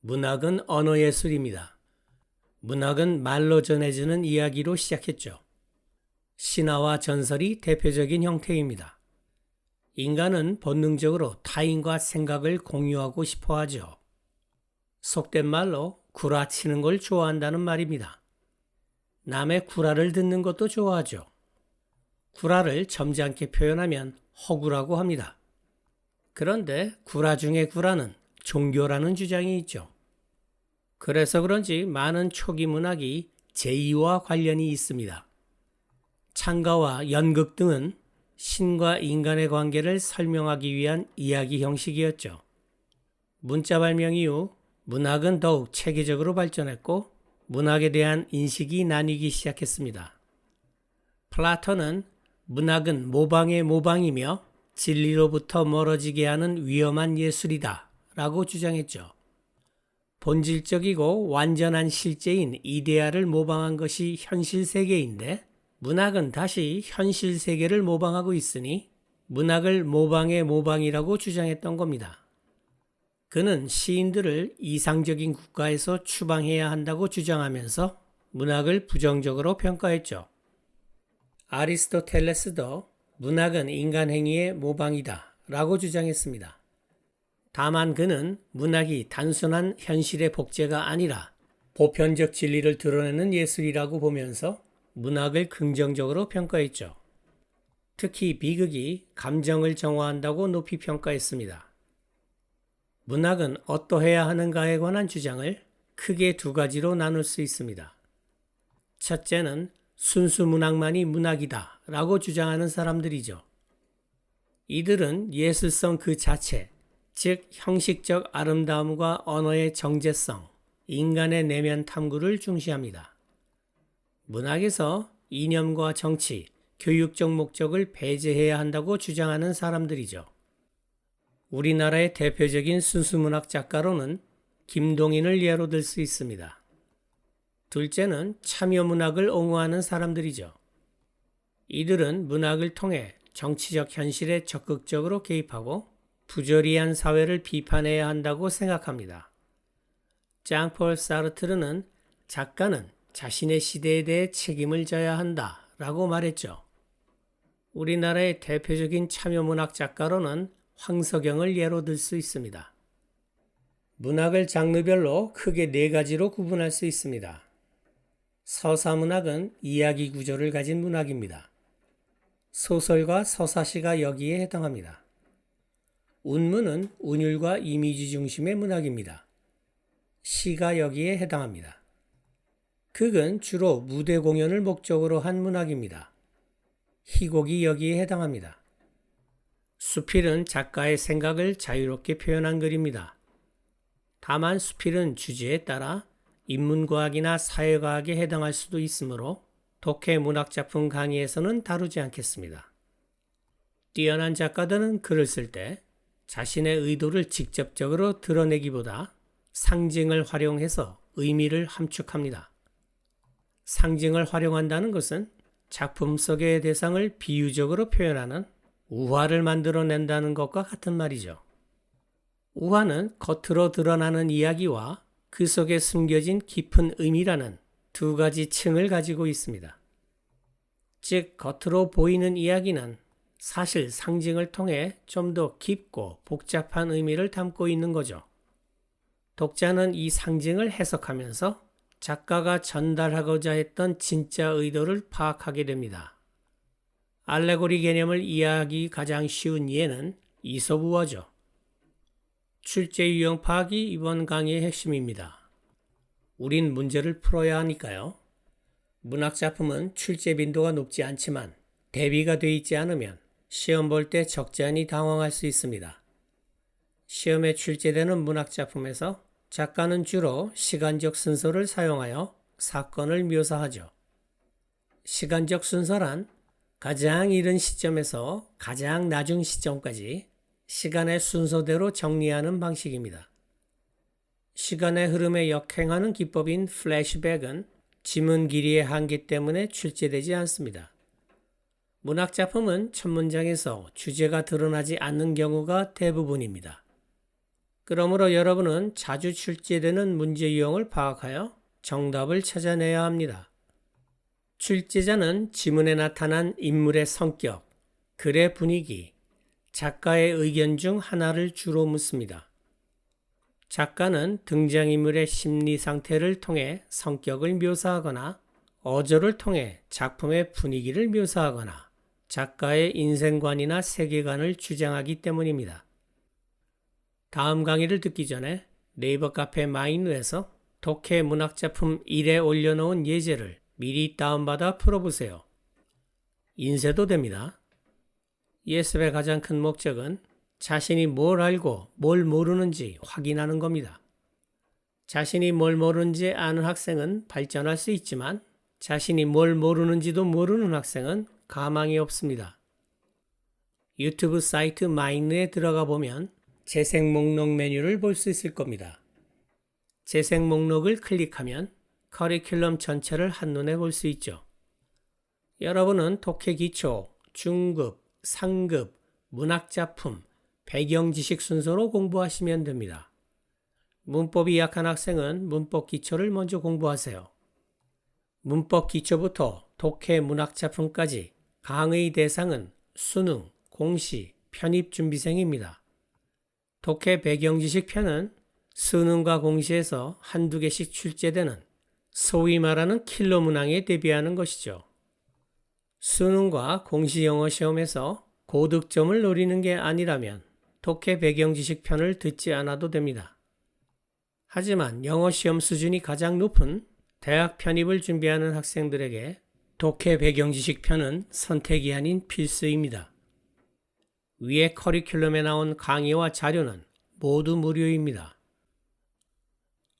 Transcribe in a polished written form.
문학은 언어예술입니다. 문학은 말로 전해지는 이야기로 시작했죠. 신화와 전설이 대표적인 형태입니다. 인간은 본능적으로 타인과 생각을 공유하고 싶어 하죠. 속된 말로 구라치는 걸 좋아한다는 말입니다. 남의 구라를 듣는 것도 좋아하죠. 구라를 점잖게 표현하면 허구라고 합니다. 그런데 구라 중에 구라는 종교라는 주장이 있죠. 그래서 그런지 많은 초기 문학이 제의와 관련이 있습니다. 창가와 연극 등은 신과 인간의 관계를 설명하기 위한 이야기 형식이었죠. 문자 발명 이후 문학은 더욱 체계적으로 발전했고 문학에 대한 인식이 나뉘기 시작했습니다. 플라톤은 문학은 모방의 모방이며 진리로부터 멀어지게 하는 위험한 예술이다 라고 주장했죠. 본질적이고 완전한 실제인 이데아를 모방한 것이 현실 세계인데 문학은 다시 현실 세계를 모방하고 있으니 문학을 모방의 모방이라고 주장했던 겁니다. 그는 시인들을 이상적인 국가에서 추방해야 한다고 주장하면서 문학을 부정적으로 평가했죠. 아리스토텔레스도 문학은 인간 행위의 모방이다 라고 주장했습니다. 다만 그는 문학이 단순한 현실의 복제가 아니라 보편적 진리를 드러내는 예술이라고 보면서 문학을 긍정적으로 평가했죠. 특히 비극이 감정을 정화한다고 높이 평가했습니다. 문학은 어떠해야 하는가에 관한 주장을 크게 두 가지로 나눌 수 있습니다. 첫째는 순수 문학만이 문학이다 라고 주장하는 사람들이죠. 이들은 예술성 그 자체, 즉 형식적 아름다움과 언어의 정제성, 인간의 내면 탐구를 중시합니다. 문학에서 이념과 정치, 교육적 목적을 배제해야 한다고 주장하는 사람들이죠. 우리나라의 대표적인 순수문학 작가로는 김동인을 예로 들 수 있습니다. 둘째는 참여문학을 옹호하는 사람들이죠. 이들은 문학을 통해 정치적 현실에 적극적으로 개입하고 부조리한 사회를 비판해야 한다고 생각합니다. 장폴 사르트르는 작가는 자신의 시대에 대해 책임을 져야 한다 라고 말했죠. 우리나라의 대표적인 참여문학 작가로는 황석영을 예로 들 수 있습니다. 문학을 장르별로 크게 네 가지로 구분할 수 있습니다. 서사문학은 이야기 구조를 가진 문학입니다. 소설과 서사시가 여기에 해당합니다. 운문은 운율과 이미지 중심의 문학입니다. 시가 여기에 해당합니다. 극은 주로 무대 공연을 목적으로 한 문학입니다. 희곡이 여기에 해당합니다. 수필은 작가의 생각을 자유롭게 표현한 글입니다. 다만 수필은 주제에 따라 인문과학이나 사회과학에 해당할 수도 있으므로 독해 문학작품 강의에서는 다루지 않겠습니다. 뛰어난 작가들은 글을 쓸 때 자신의 의도를 직접적으로 드러내기보다 상징을 활용해서 의미를 함축합니다. 상징을 활용한다는 것은 작품 속의 대상을 비유적으로 표현하는 우화를 만들어낸다는 것과 같은 말이죠. 우화는 겉으로 드러나는 이야기와 그 속에 숨겨진 깊은 의미라는 두 가지 층을 가지고 있습니다. 즉, 겉으로 보이는 이야기는 사실 상징을 통해 좀 더 깊고 복잡한 의미를 담고 있는 거죠. 독자는 이 상징을 해석하면서 작가가 전달하고자 했던 진짜 의도를 파악하게 됩니다. 알레고리 개념을 이해하기 가장 쉬운 예는 이솝우화죠. 출제 유형 파악이 이번 강의의 핵심입니다. 우린 문제를 풀어야 하니까요. 문학작품은 출제 빈도가 높지 않지만 대비가 돼 있지 않으면 시험 볼 때 적잖이 당황할 수 있습니다. 시험에 출제되는 문학작품에서 작가는 주로 시간적 순서를 사용하여 사건을 묘사하죠. 시간적 순서란 가장 이른 시점에서 가장 낮은 시점까지 시간의 순서대로 정리하는 방식입니다. 시간의 흐름에 역행하는 기법인 플래시백은 지문 길이의 한계 때문에 출제되지 않습니다. 문학작품은 첫 문장에서 주제가 드러나지 않는 경우가 대부분입니다. 그러므로 여러분은 자주 출제되는 문제 유형을 파악하여 정답을 찾아내야 합니다. 출제자는 지문에 나타난 인물의 성격, 글의 분위기, 작가의 의견 중 하나를 주로 묻습니다. 작가는 등장인물의 심리 상태를 통해 성격을 묘사하거나 어조를 통해 작품의 분위기를 묘사하거나 작가의 인생관이나 세계관을 주장하기 때문입니다. 다음 강의를 듣기 전에 네이버 카페 마인루에서 독해 문학작품 1에 올려놓은 예제를 미리 다운받아 풀어보세요. 인쇄도 됩니다. 예습의 가장 큰 목적은 자신이 뭘 알고 뭘 모르는지 확인하는 겁니다. 자신이 뭘 모르는지 아는 학생은 발전할 수 있지만 자신이 뭘 모르는지도 모르는 학생은 가망이 없습니다. 유튜브 사이트 마인드에 들어가 보면 재생 목록 메뉴를 볼 수 있을 겁니다. 재생 목록을 클릭하면 커리큘럼 전체를 한눈에 볼 수 있죠. 여러분은 독해 기초, 중급, 상급, 문학작품, 배경지식 순서로 공부하시면 됩니다. 문법이 약한 학생은 문법 기초를 먼저 공부하세요. 문법 기초부터 독해 문학작품까지 강의 대상은 수능, 공시, 편입준비생입니다. 독해 배경지식 편은 수능과 공시에서 한두 개씩 출제되는 소위 말하는 킬러 문항에 대비하는 것이죠. 수능과 공시 영어 시험에서 고득점을 노리는 게 아니라면 독해 배경지식 편을 듣지 않아도 됩니다. 하지만 영어 시험 수준이 가장 높은 대학 편입을 준비하는 학생들에게 독해 배경지식 편은 선택이 아닌 필수입니다. 위의 커리큘럼에 나온 강의와 자료는 모두 무료입니다.